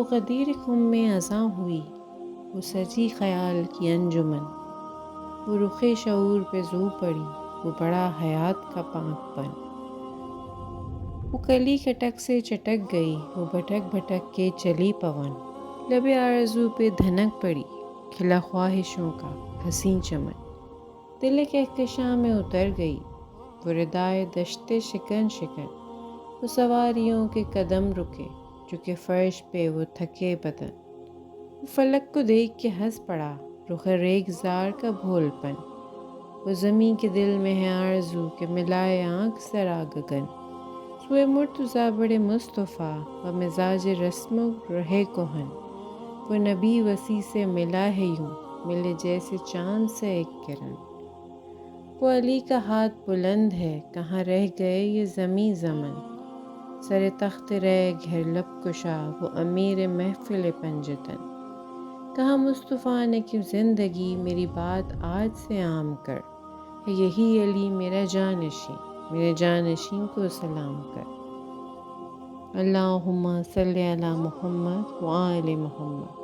وہ غدیر خم میں ازاں ہوئی، وہ سجی خیال کی انجمن، وہ رخ شعور پہ زو پڑی، وہ بڑا حیات کا پاک پن۔ وہ کلی کٹک سے چٹک گئی، وہ بھٹک بھٹک کے چلی پون، لب آرزو پہ دھنک پڑی، کھلا خواہشوں کا حسین چمن۔ دل کہکشاں میں اتر گئی، وہ ردائے دشت شکن شکن، وہ سواریوں کے قدم رکے، چکے فرش پہ وہ تھکے بدن۔ وہ فلک کو دیکھ کے ہنس پڑا، رخ ریگزار کا بھول پن۔ وہ زمیں کے دل میں ہے آرزو کہ ملائے آنکھ سرا گگن۔ سوئے مرتضیٰ بڑے مصطفیٰ و مزاج رسم و رہے کہن۔ وہ نبی وسیع سے ملا ہے یوں، ملے جیسے چاند سے ایک کرن۔ وہ علی کا ہاتھ بلند ہے، کہاں رہ گئے یہ زمیں زمن۔ سر تخت رہ گھر لب کشا، وہ امیر محفل پنجتن۔ کہا مصطفیٰ نے کہ زندگی میری بات آج سے عام کر، ہے یہی علی میرا جانشین، میرے جانشین کو سلام کر۔ اللہم صلی علی محمد وآل محمد۔